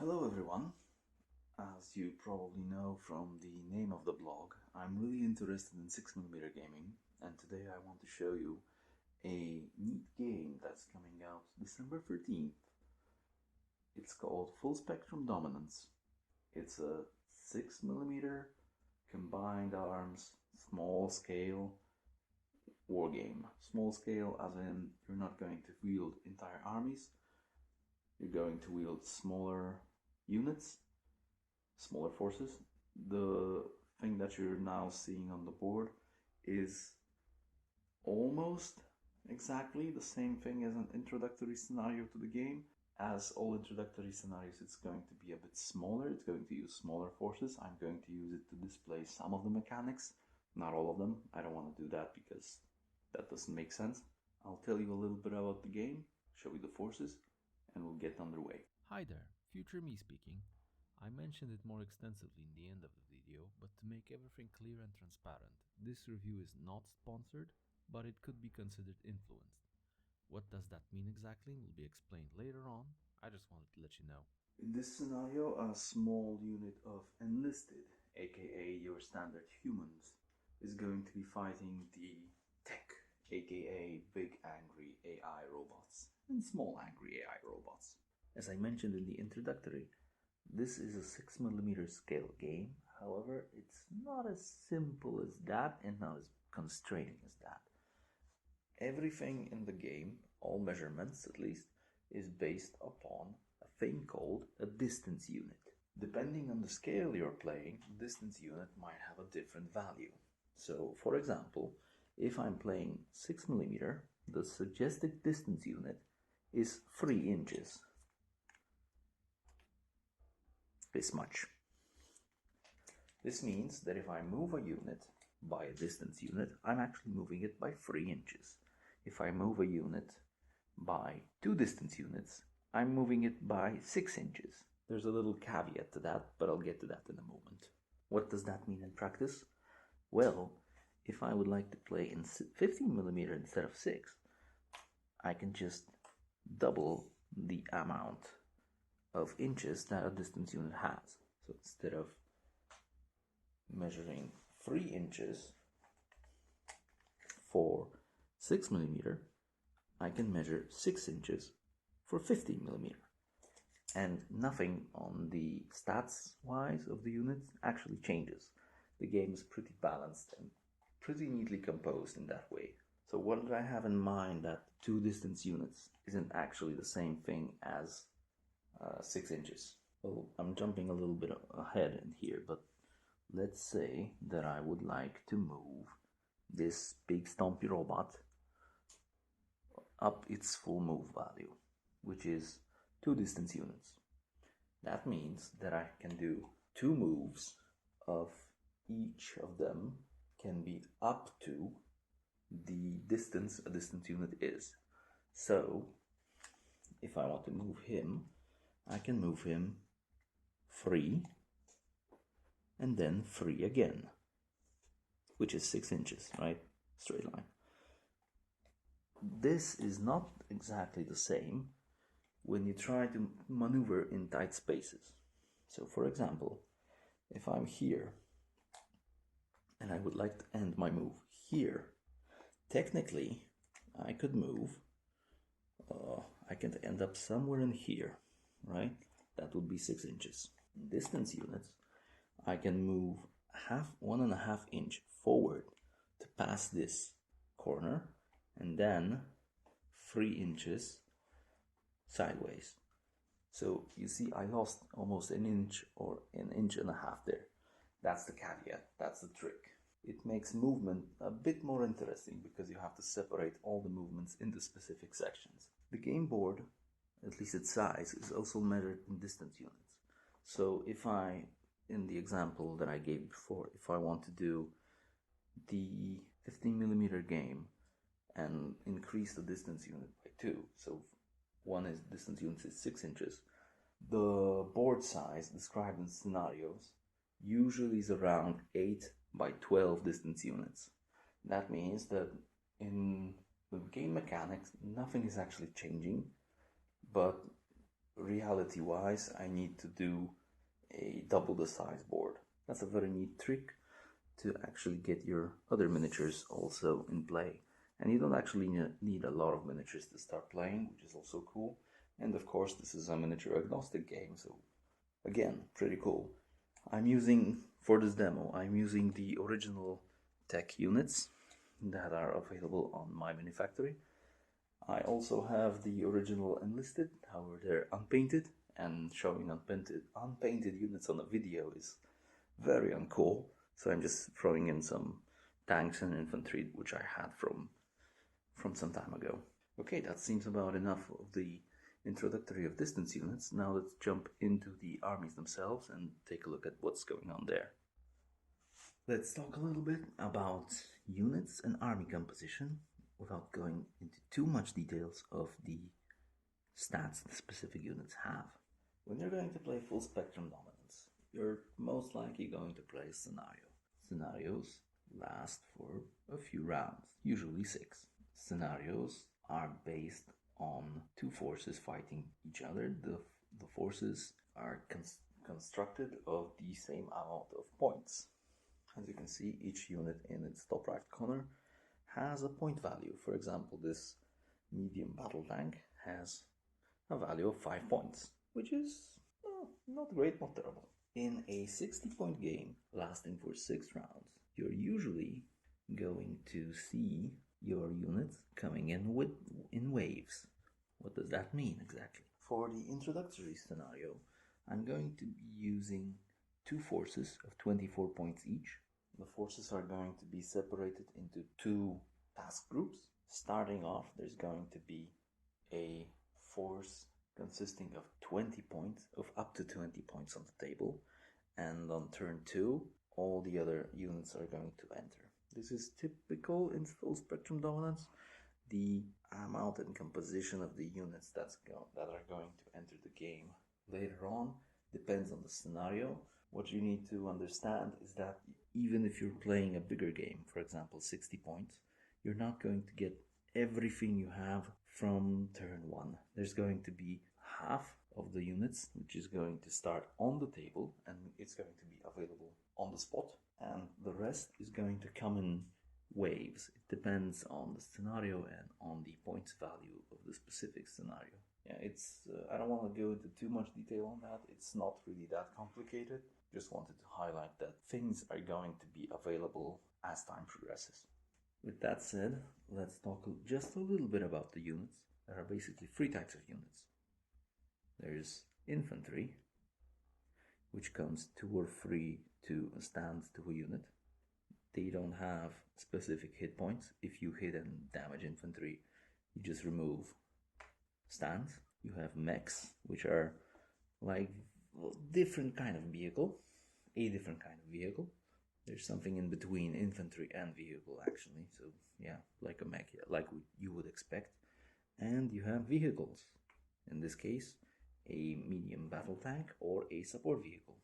Hello everyone. As you probably know from the name of the blog, I'm really interested in 6mm gaming, and today I want to show you a neat game that's coming out December 13th. It's called Full Spectrum Dominance. It's a 6mm combined arms, small scale war game. Small scale as in you're not going to wield entire armies, you're going to wield smaller units, smaller forces. The thing that you're now seeing on the board is almost exactly the same thing as an introductory scenario to the game. As all introductory scenarios, it's going to be a bit smaller. It's going to use smaller forces. I'm going to use it to display some of the mechanics, not all of them. I don't want to do that because that doesn't make sense. I'll tell you a little bit about the game, show you the forces, and we'll get underway. Hi there, future me speaking. I mentioned it more extensively in the end of the video, but to make everything clear and transparent, this review is not sponsored, but it could be considered influenced. What does that mean exactly will be explained later on. I just wanted to let you know. In this scenario, a small unit of enlisted, aka your standard humans, is going to be fighting the tech, aka big angry AI robots, and small angry AI robots. As I mentioned in the introductory, this is a 6mm scale game. However, it's not as simple as that and not as constraining as that. Everything in the game, all measurements at least, is based upon a thing called a distance unit. Depending on the scale you're playing, the distance unit might have a different value. So, for example, if I'm playing 6mm, the suggested distance unit is 3 inches. This much. This means that if I move a unit by a distance unit, I'm actually moving it by 3 inches. If I move a unit by 2 distance units, I'm moving it by 6 inches. There's a little caveat to that, but I'll get to that in a moment. What does that mean in practice? Well, if I would like to play in 15mm instead of 6, I can just double the amount of inches that a distance unit has. So instead of measuring 3 inches for 6mm, I can measure 6 inches for 15mm. And nothing on the stats wise of the units actually changes. The game is pretty balanced and pretty neatly composed in that way. So what did I have in mind that 2 distance units isn't actually the same thing as 6 inches? Well, I'm jumping a little bit ahead in here, but let's say that I would like to move this big stompy robot up its full move value, which is 2 distance units. That means that I can do 2 moves of each of them can be up to the distance a distance unit is. So if I want to move him, I can move him 3 and then 3 again, which is 6 inches, right? Straight line. This is not exactly the same when you try to maneuver in tight spaces. So for example, if I'm here and I would like to end my move here, technically I could move, I can end up somewhere in here, right? That would be 6 inches. In distance units, I can move 1.5 inch forward to pass this corner and then 3 inches sideways. So you see I lost almost an inch or an inch and a half there. That's the caveat, that's the trick. It makes movement a bit more interesting because you have to separate all the movements into specific sections. The game board, at least its size, is also measured in distance units. So if I, in the example that I gave before, if I want to do the 15mm game and increase the distance unit by 2, so one is distance unit is 6 inches, the board size described in scenarios usually is around 8 by 12 distance units. That means that in the game mechanics, nothing is actually changing, but reality-wise, I need to do a double the size board. That's a very neat trick to actually get your other miniatures also in play. And you don't actually need a lot of miniatures to start playing, which is also cool. And of course, this is a miniature agnostic game, so again, pretty cool. For this demo, I'm using the original tech units that are available on My Mini Factory. I also have the original enlisted, however they're unpainted, and showing unpainted units on a video is very uncool. So I'm just throwing in some tanks and infantry, which I had from some time ago. Okay, that seems about enough of the introductory of distance units. Now let's jump into the armies themselves and take a look at what's going on there. Let's talk a little bit about units and army composition without going into too much details of the stats the specific units have. When you're going to play full spectrum dominance, you're most likely going to play scenario. Scenarios last for a few rounds, usually 6. Scenarios are based on two forces fighting each other. The forces are constructed of the same amount of points. As you can see, each unit in its top right corner has a point value. For example, this medium battle tank has a value of 5 points, which is not great, not terrible. In a 60-point game lasting for 6 rounds, you're usually going to see your units coming in waves. What does that mean exactly? For the introductory scenario, I'm going to be using 2 forces of 24 points each. The forces are going to be separated into 2 task groups. Starting off, there's going to be a force consisting of 20 points, of up to 20 points on the table, and on turn 2, all the other units are going to enter. This is typical in full spectrum dominance. The amount and composition of the units that are going to enter the game later on depends on the scenario. What you need to understand is that even if you're playing a bigger game, for example 60 points, you're not going to get everything you have from turn 1. There's going to be half of the units which is going to start on the table and it's going to be available on the spot, and the rest is going to come in waves. It depends on the scenario and on the points value of the specific scenario. Yeah, I don't want to go into too much detail on that. It's not really that complicated. Just wanted to highlight that things are going to be available as time progresses. With that said, let's talk just a little bit about the units. There are basically 3 types of units. There's infantry, which comes 2 or 3 to a stand to a unit. They don't have specific hit points. If you hit and damage infantry, you just remove stands. You have mechs, which are like different kind of vehicle, a different kind of vehicle. There's something in between infantry and vehicle actually, so yeah, like a mech, like you would expect. And you have vehicles, in this case a medium battle tank or a support vehicle.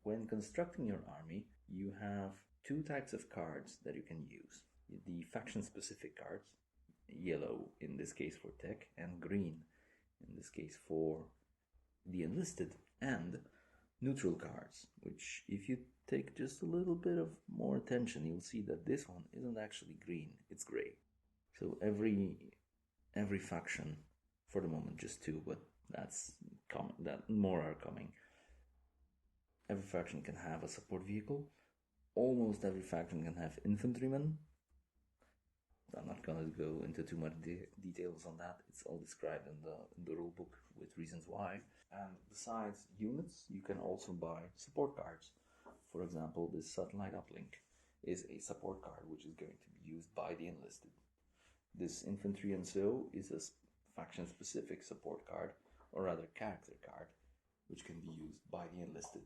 When constructing your army, you have 2 types of cards that you can use. The faction specific cards, yellow in this case for tech and green in this case for the enlisted, and neutral cards, which if you take just a little bit of more attention, you'll see that this one isn't actually green, it's gray. So every faction, for the moment just 2, but that's common, that more are coming. Every faction can have a support vehicle. Almost every faction can have infantrymen. I'm not going to go into too much details on that. It's all described in the rule book with reasons why. And besides units, you can also buy support cards. For example, this satellite uplink is a support card which is going to be used by the enlisted. This infantry and so is a faction specific support card, or rather character card, which can be used by the enlisted.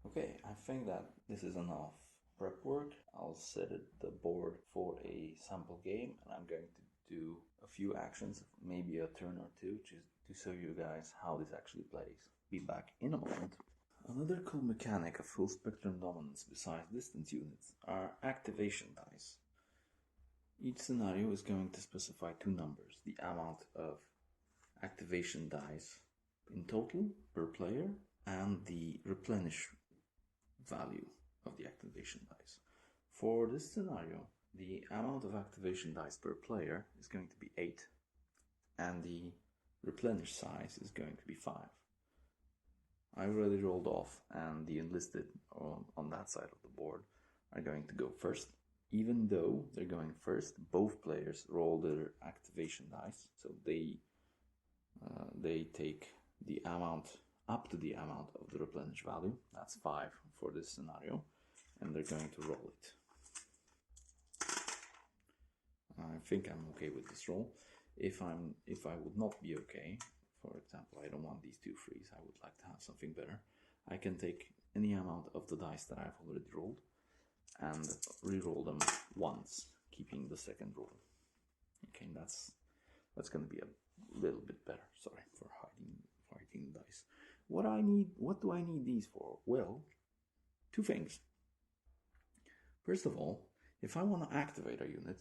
Okay, I think that this is enough prep work. I'll set the board for a sample game, and I'm going to do a few actions, maybe a turn or 2, just to show you guys how this actually plays. Be back in a moment. Another cool mechanic of full spectrum dominance besides distance units are activation dice. Each scenario is going to specify 2 numbers. The amount of activation dice in total per player and the replenish value of the activation dice. For this scenario, the amount of activation dice per player is going to be 8, and the replenish size is going to be 5. I already rolled off, and the enlisted on that side of the board are going to go first. Even though they're going first, both players roll their activation dice, so they take the amount up to the amount of the replenish value. That's 5 for this scenario, and they're going to roll it. I think I'm okay with this roll. If I would not be okay, for example, I don't want these 2 frees, I would like to have something better, I can take any amount of the dice that I've already rolled and re-roll them once, keeping the second roll. Okay, that's going to be a little bit better. Sorry for hiding the dice. What do I need these for? Well, 2 things. First of all, if I want to activate a unit,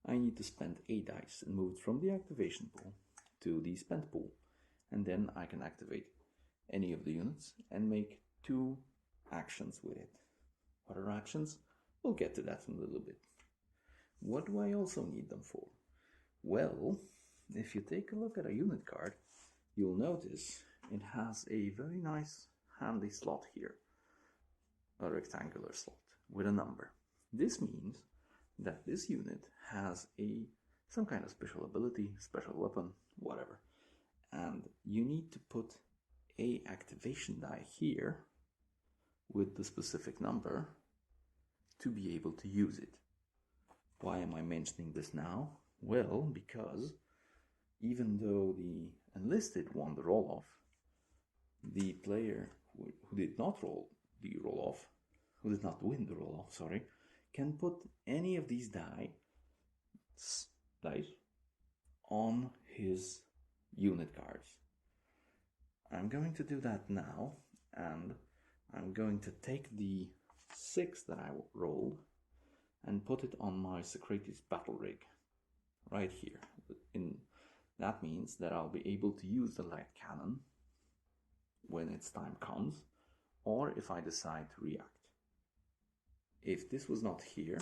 I need to spend a dice and move it from the activation pool to the spent pool, and then I can activate any of the units and make 2 actions with it. What are actions? We'll get to that in a little bit. What do I also need them for? Well, if you take a look at a unit card, you'll notice it has a very nice handy slot here, a rectangular slot with a number. This means that this unit has some kind of special ability, special weapon, whatever, and you need to put a activation die here with the specific number to be able to use it. Why am I mentioning this now? Well, because even though the enlisted won the roll-off, the player who did not roll the roll-off, who did not win the roll-off, sorry, can put any of these dice on his unit cards. I'm going to do that now, and I'm going to take the 6 that I rolled and put it on my Socrates battle rig right here. That means that I'll be able to use the light cannon when its time comes, or if I decide to react. If this was not here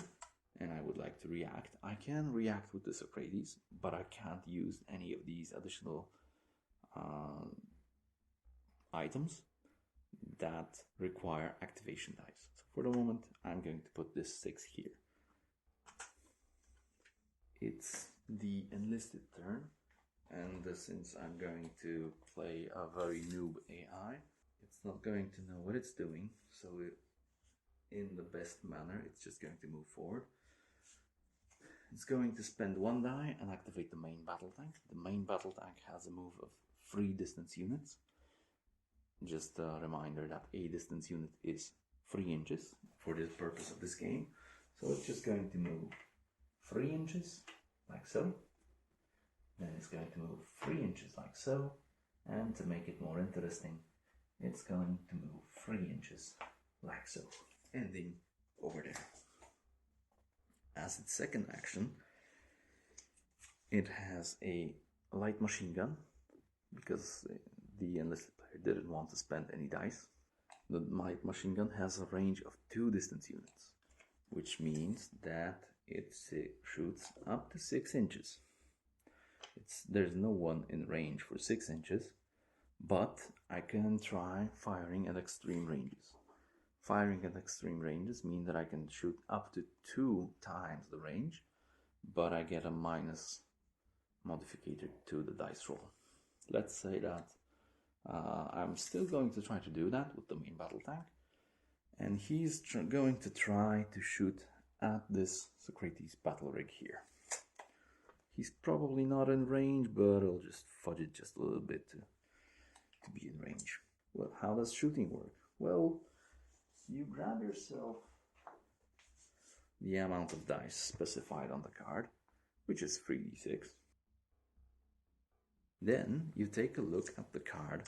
and I would like to react, I can react with the Socrates, but I can't use any of these additional items that require activation dice. So for the moment, I'm going to put this 6 here. It's the enlisted turn, and since I'm going to play a very noob AI, it's not going to know what it's doing, so in the best manner, it's just going to move forward. It's going to spend 1 die and activate the main battle tank. The main battle tank has a move of 3 distance units. Just a reminder that a distance unit is 3 inches for the purpose of this game. So it's just going to move 3 inches, like so. Then it's going to move 3 inches, like so. And to make it more interesting, it's going to move 3 inches, like so, ending over there. As its second action, it has a light machine gun, because the enlisted player didn't want to spend any dice. The light machine gun has a range of 2 distance units, which means that it shoots up to 6 inches. There's no one in range for 6 inches, but I can try firing at extreme ranges. Firing at extreme ranges mean that I can shoot up to 2 times the range, but I get a minus modifier to the dice roll. Let's say that I'm still going to try to do that with the main battle tank, and he's going to try to shoot at this Socrates battle rig here. He's probably not in range, but I'll just fudge it just a little bit to be in range. Well, how does shooting work? Well, you grab yourself the amount of dice specified on the card, which is 3d6. Then you take a look at the card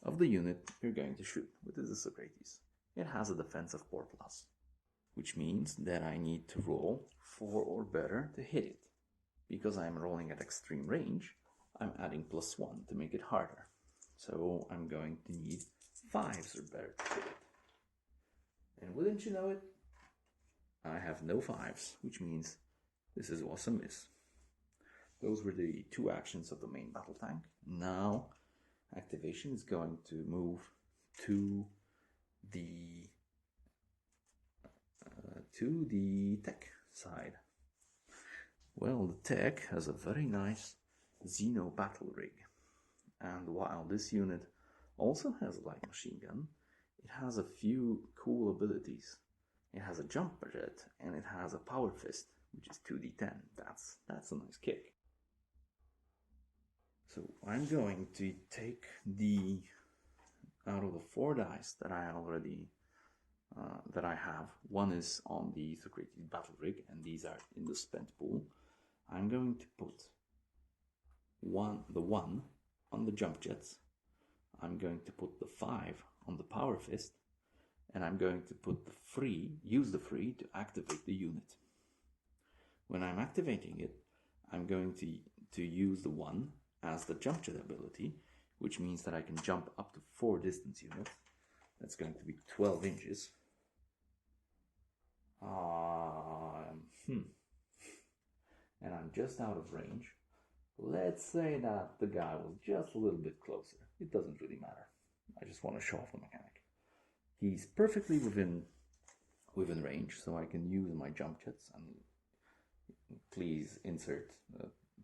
of the unit you're going to shoot, which is the Socrates. It has a defense of 4+, which means that I need to roll 4 or better to hit it. Because I'm rolling at extreme range, I'm adding +1 to make it harder. So I'm going to need 5s or better to hit it. And wouldn't you know it, I have no 5s, which means this was a miss. Those were the 2 actions of the main battle tank. Now activation is going to move to the tech side. Well, the tech has a very nice Xeno battle rig, and while this unit also has a light machine gun, it has a few cool abilities. It has a jump jet and it has a power fist, which is 2d10. That's a nice kick. So I'm going to take out of the 4 dice that I already that I have. One is on the Socrates battle rig, and these are in the spent pool. I'm going to put the 1 on the jump jets. I'm going to put the 5 on the power fist, and I'm going to put use the free to activate the unit. When I'm activating it, I'm going to use the 1 as the jump jet ability, which means that I can jump up to 4 distance units. That's going to be 12 inches. And I'm just out of range. Let's say that the guy was just a little bit closer. It doesn't really matter. I just want to show off the mechanic. He's perfectly within range, so I can use my jump jets. And please insert,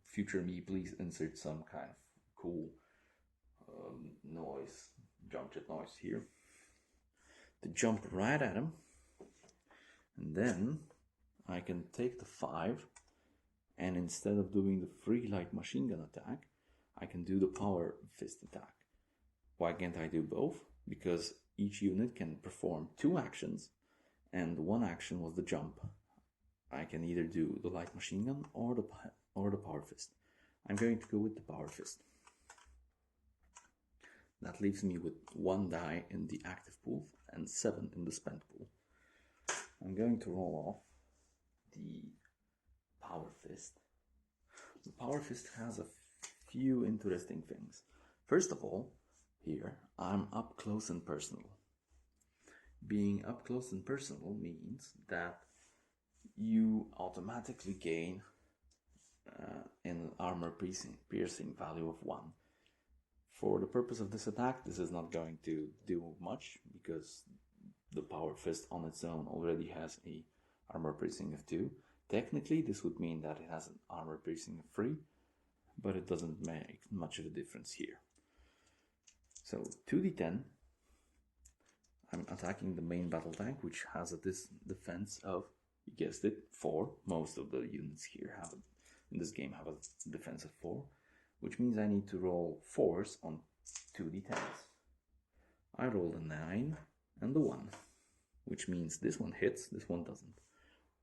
future me, please insert some kind of cool noise, jump jet noise here, to jump right at him. And then I can take the 5, and instead of doing the free light machine gun attack, I can do the power fist attack. Why can't I do both? Because each unit can perform 2 actions, and 1 action was the jump. I can either do the light machine gun or the power fist. I'm going to go with the power fist. That leaves me with 1 die in the active pool and 7 in the spent pool. I'm going to roll off the power fist. The power fist has a few interesting things. First of all, here I'm up close and personal. Being up close and personal means that you automatically gain an armor piercing value of 1. For the purpose of this attack, this is not going to do much because the power fist on its own already has a armor piercing of 2. Technically, this would mean that it has an armor piercing of 3, but it doesn't make much of a difference here. So 2d10, I'm attacking the main battle tank, which has a defense of, you guessed it, 4. Most of the units here in this game have a defense of 4, which means I need to roll 4s on 2d10s. I rolled a 9 and the 1, which means this one hits, this one doesn't.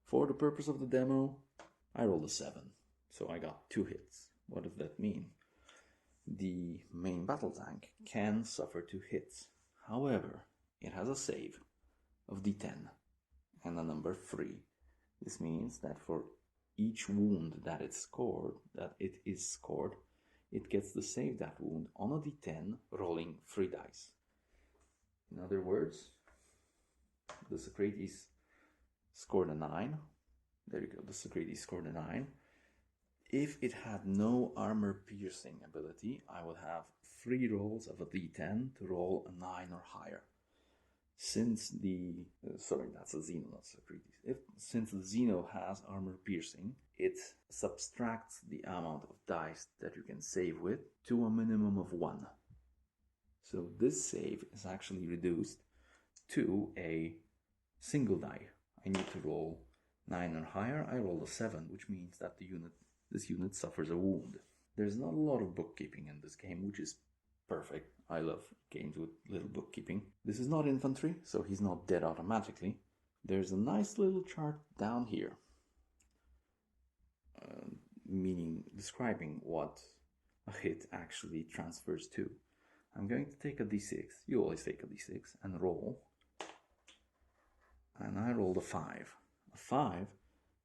For the purpose of the demo, I rolled a 7, so I got 2 hits. What does that mean? The main battle tank can suffer 2 hits. However, it has a save of d10 and a number 3. This means that for each wound that it is scored, it gets to save that wound on a d10 rolling 3 dice. In other words, the Socrates scored a 9. There you go, the Socrates scored a 9. If it had no armor piercing ability, I would have 3 rolls of a d10 to roll a 9 or higher. Since that's a Xeno, not Socrates. Since the Xeno has armor piercing, it subtracts the amount of dice that you can save with to a minimum of 1. So this save is actually reduced to a single die. I need to roll 9 or higher. I rolled a 7, which means that this unit suffers a wound. There's not a lot of bookkeeping in this game, which is perfect. I love games with little bookkeeping. This is not infantry, so he's not dead automatically. There's a nice little chart down here, describing what a hit actually transfers to. I'm going to take a d6. You always take a d6 and roll. And I rolled a 5. A 5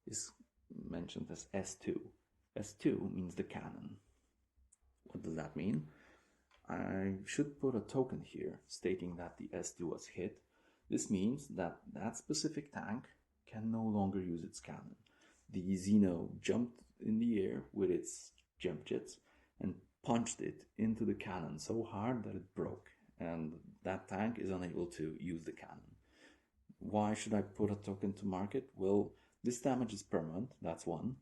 is mentioned as S2. S2 means the cannon. What does that mean? I should put a token here stating that the S2 was hit. This means that that specific tank can no longer use its cannon. The Xeno jumped in the air with its jump jets and punched it into the cannon so hard that it broke, and that tank is unable to use the cannon. Why should I put a token to market? Well, this damage is permanent, that's one.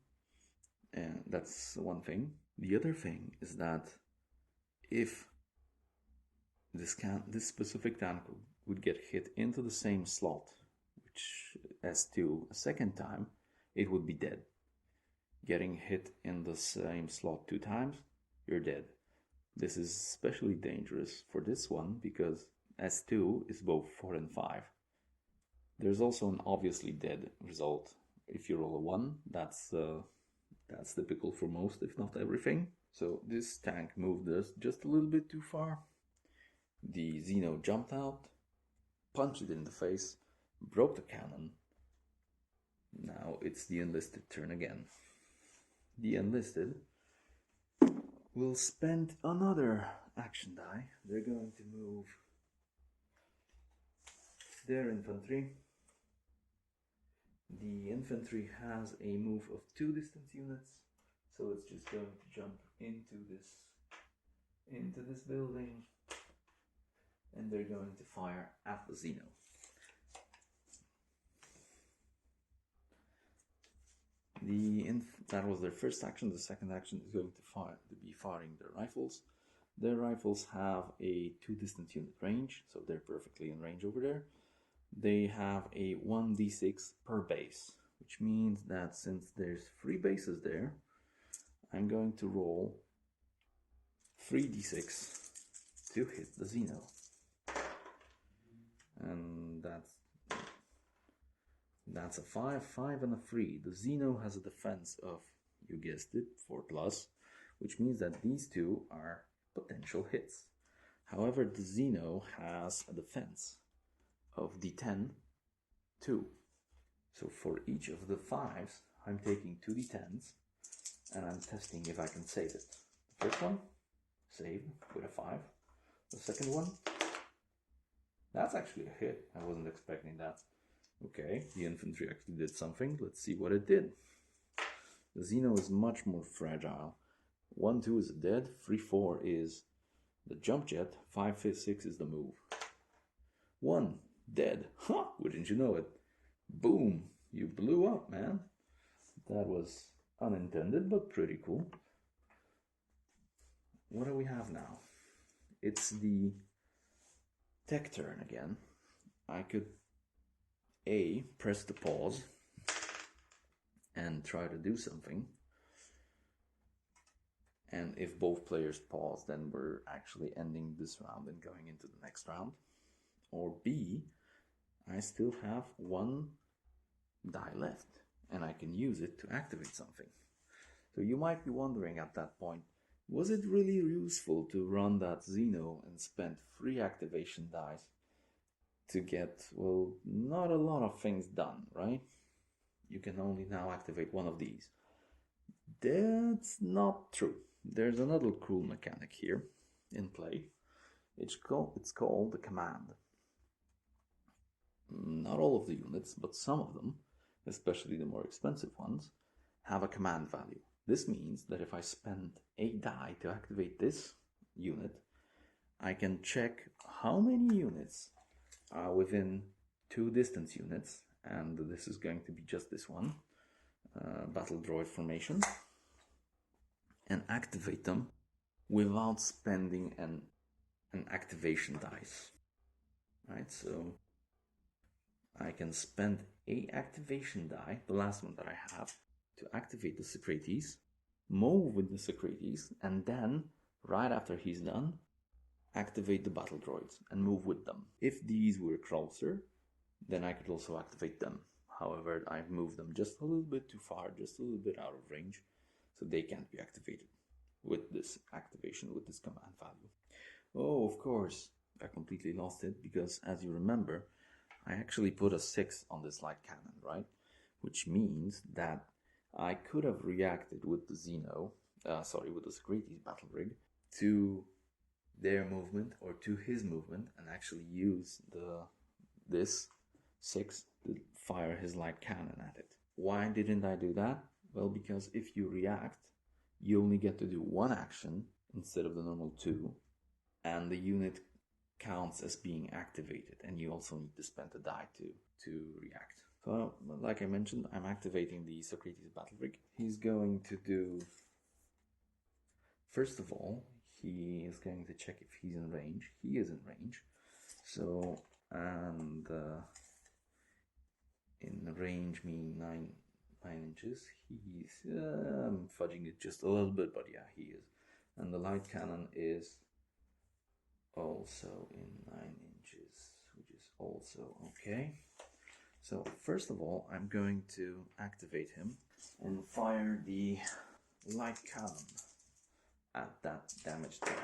And that's one thing. The other thing is that if this specific tank would get hit into the same slot, which S2 a second time, it would be dead. Getting hit in the same slot 2 times, you're dead. This is especially dangerous for this one because S2 is both 4 and 5. There's also an obviously dead result. If you roll a 1, that's typical for most, if not everything. So this tank moved us just a little bit too far. The Xeno jumped out, punched it in the face, broke the cannon. Now it's the enlisted turn again. The enlisted will spend another action die. They're going to move their infantry. The infantry has a move of 2 distance units, so it's just going to jump into this building, and they're going to fire at the Xeno. That was their first action. The second action is going to be firing their rifles. Their rifles have a 2 distance unit range, so they're perfectly in range over there. They have a 1d6 per base, which means that since there's 3 bases there, I'm going to roll 3d6 to hit the Xeno. And that's a 5, 5 and a 3. The Xeno has a defense of, you guessed it, 4+, which means that these 2 are potential hits. However, the Xeno has a defense of d10, 2. So for each of the 5s, I'm taking 2 d10s, and I'm testing if I can save it. The first one, save with a 5. The second one, that's actually a hit. I wasn't expecting that. Okay, the infantry actually did something. Let's see what it did. The Xeno is much more fragile. 1, 2 is dead. 3, 4 is the jump jet. 5, 6 is the move. 1, dead. Huh, wouldn't you know it? Boom, you blew up, man. That was unintended, but pretty cool. What do we have now? It's the tech turn again. I could press the pause and try to do something. And if both players pause, then we're actually ending this round and going into the next round. Or B, I still have 1 die left, and I can use it to activate something. So you might be wondering at that point, was it really useful to run that Xeno and spend 3 activation dice to get, well, not a lot of things done, right? You can only now activate 1 of these. That's not true. There's another cool mechanic here in play. It's called the command. Not all of the units, but some of them, especially the more expensive ones, have a command value. This means that if I spend a die to activate this unit, I can check how many units are within 2 distance units, and this is going to be just this one, battle droid formation, and activate them without spending an activation dice. Right, so I can spend a activation die, the last one that I have, to activate the Socrates, move with the Socrates, and then, right after he's done, activate the battle droids and move with them. If these were closer, then I could also activate them. However, I've moved them just a little bit too far, just a little bit out of range, so they can't be activated with this activation, with this command value. Oh, of course, I completely lost it, because as you remember, I actually put a 6 on this light cannon, right? Which means that I could have reacted with the with the Socrates battle rig to their movement or to his movement and actually use this 6 to fire his light cannon at it. Why didn't I do that? Well, because if you react, you only get to do 1 action instead of the normal 2, and the unit counts as being activated, and you also need to spend a die to react. So, like I mentioned, I'm activating the Socrates Battle Rig. He's going to do, first of all, he is going to check if he's in range. He is in range. So, and in range meaning 9 inches. He's fudging it just a little bit, but yeah, he is. And the light cannon is also in 9 inches, which is also okay. So first of all, I'm going to activate him and fire the light cannon at that damaged tank.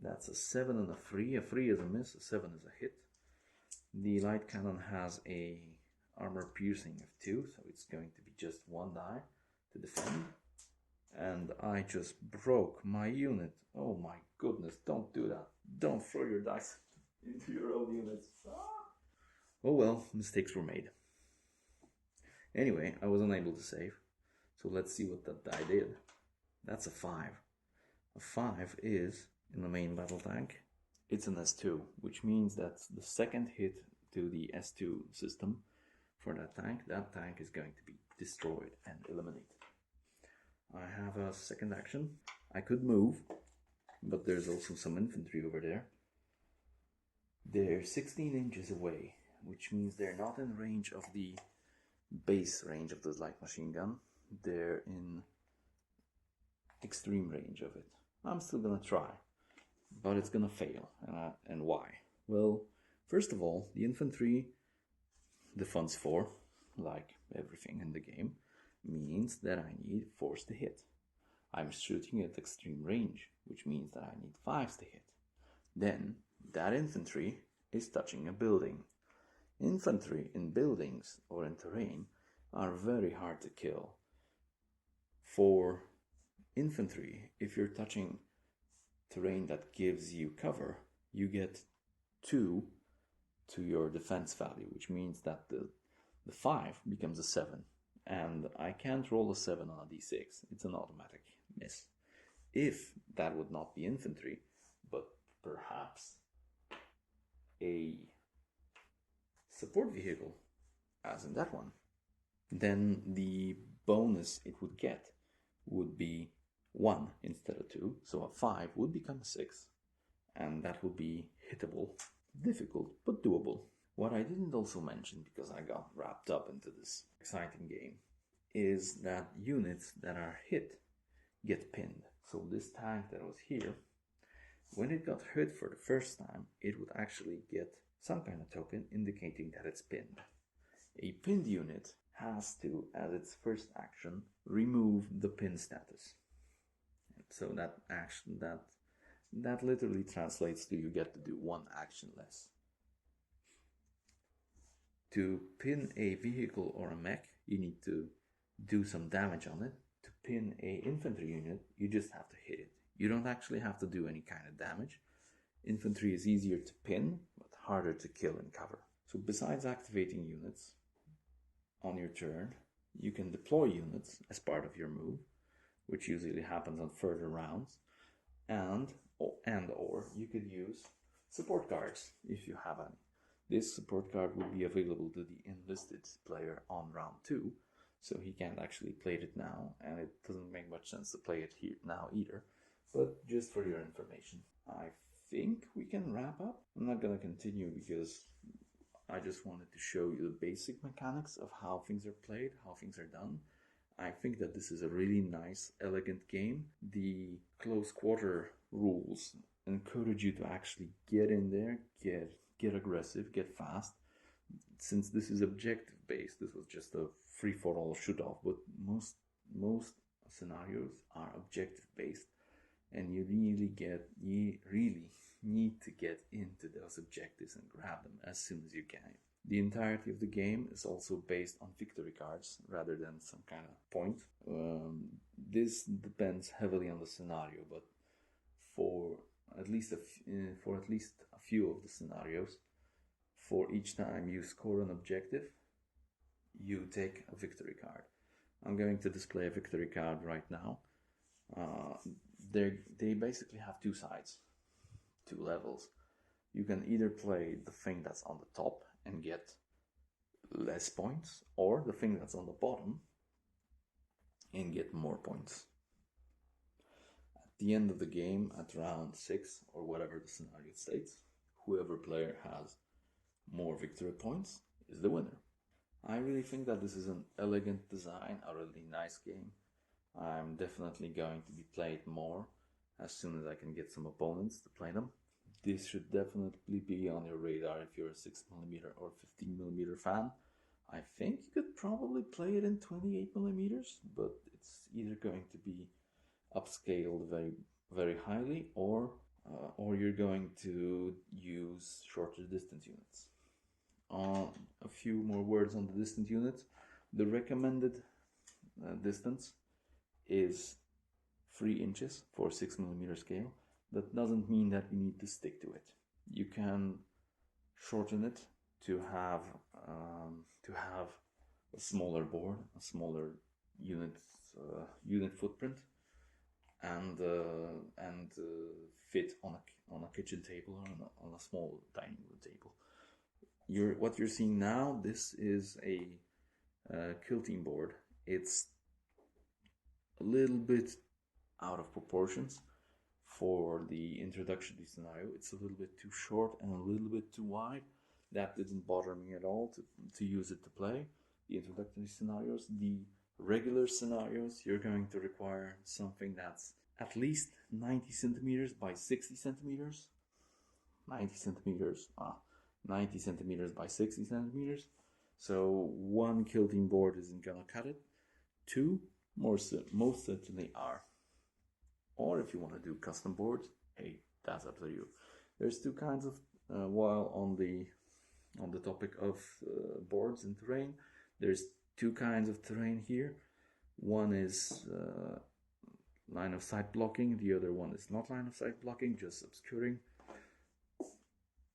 That's a 7 and a 3. A 3 is a miss, a 7 is a hit. The light cannon has a armor piercing of 2, so it's going to be just 1 die to defend. And I just broke my unit. Oh my goodness, don't do that. Don't throw your dice into your own units. Oh well, mistakes were made. Anyway, I was unable to save. So let's see what that die did. That's a 5. A 5 is, in the main battle tank, it's an S2, which means that the second hit to the S2 system for that tank is going to be destroyed and eliminated. I have a second action. I could move, but there's also some infantry over there. They're 16 inches away, which means they're not in range of the base range of the light machine gun. They're in extreme range of it. I'm still gonna try, but it's gonna fail. And why? Well, first of all, the infantry defense 4, like everything in the game, means that I need 4s to hit. I'm shooting at extreme range, which means that I need 5s to hit. Then, that infantry is touching a building. Infantry in buildings or in terrain are very hard to kill. For infantry, if you're touching terrain that gives you cover, you get 2 to your defense value, which means that the 5 becomes a 7. And I can't roll a 7 on a d6. It's an automatic miss. If that would not be infantry, but perhaps a support vehicle, as in that one, then the bonus it would get would be 1 instead of 2. So a 5 would become a 6. And that would be hittable. Difficult, but doable. What I didn't also mention, because I got wrapped up into this exciting game, is that units that are hit get pinned. So this tank that was here, when it got hit for the first time, it would actually get some kind of token indicating that it's pinned. A pinned unit has to, as its first action, remove the pin status. So that action, that literally translates to you get to do 1 action less. To pin a vehicle or a mech, you need to do some damage on it. To pin a infantry unit, you just have to hit it. You don't actually have to do any kind of damage. Infantry is easier to pin, but harder to kill and cover. So besides activating units on your turn, you can deploy units as part of your move, which usually happens on further rounds, and or you could use support cards if you have any. This support card will be available to the enlisted player on round 2, so he can't actually play it now, and it doesn't make much sense to play it here now either, but just for your information. I think we can wrap up. I'm not going to continue because I just wanted to show you the basic mechanics of how things are played, how things are done. I think that this is a really nice, elegant game. The close quarter rules encourage you to actually get in there, get aggressive, get fast. Since this is objective based, this was just a free-for-all shoot-off, but most scenarios are objective based, and you really need to get into those objectives and grab them as soon as you can. The entirety of the game is also based on victory cards rather than some kind of point. This depends heavily on the scenario, but for at least for at least a few of the scenarios. For each time you score an objective, you take a victory card. I'm going to display a victory card right now. They basically have two sides, two levels. You can either play the thing that's on the top and get less points, or the thing that's on the bottom and get more points. At the end of the game, at round 6 or whatever the scenario states, whoever player has more victory points is the winner. I really think that this is an elegant design, a really nice game. I'm definitely going to be playing more as soon as I can get some opponents to play them. This should definitely be on your radar if you're a 6mm or 15mm fan. I think you could probably play it in 28mm, but it's either going to be upscaled very, very highly, or you're going to use shorter distance units. A few more words on the distance units. The recommended distance is 3 inches for 6mm scale. That doesn't mean that you need to stick to it. You can shorten it to have a smaller board, a smaller unit footprint, and fit on a kitchen table or on a small dining room table. What you're seeing now, this is a quilting board. It's a little bit out of proportions for the introductory scenario. It's a little bit too short and a little bit too wide. That didn't bother me at all to use it to play the introductory scenarios. The regular scenarios, you're going to require something that's at least 90 centimeters by 60 centimeters. 90 centimeters by 60 centimeters. So one quilting board isn't gonna cut it. Two most certainly are. Or if you want to do custom boards, hey, that's up to you. There's two kinds of while on the topic of boards and terrain, there's two kinds of terrain here. One is line of sight blocking, the other one is not line of sight blocking, just obscuring.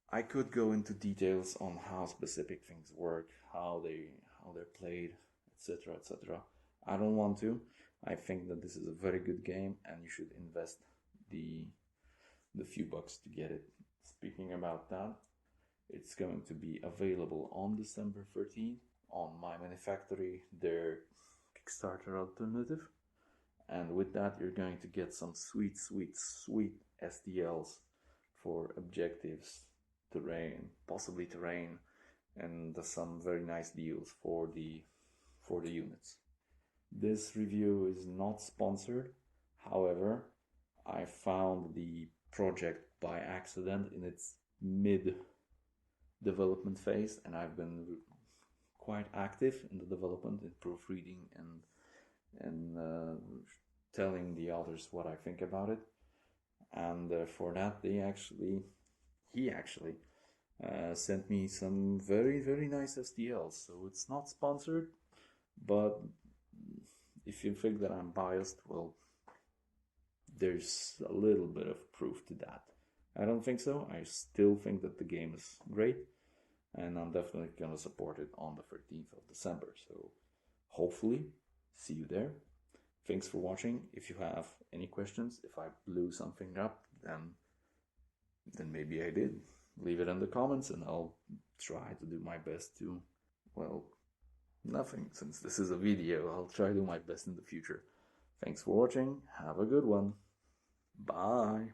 I could go into details on how specific things work, how they're played, etc., etc. I don't want to. I think that this is a very good game and you should invest the few bucks to get it. Speaking about that, it's going to be available on December 13th on My Manufactory, their Kickstarter alternative. And with that, you're going to get some sweet STLs for objectives, possibly terrain, and some very nice deals for the units. This review is not sponsored. However, I found the project by accident in its mid-development phase, and I've been quite active in the development, in proofreading and telling the authors what I think about it. And for that, he actually sent me some very, very nice STLs. So it's not sponsored, but if you think that I'm biased, well, there's a little bit of proof to that. I don't think so. I still think that the game is great, and I'm definitely going to support it on the 13th of December. So hopefully, see you there. Thanks for watching. If you have any questions, if I blew something up, then maybe I did. Leave it in the comments and I'll try to do my best to, well, nothing. Since this is a video, I'll try to do my best in the future. Thanks for watching. Have a good one. Bye.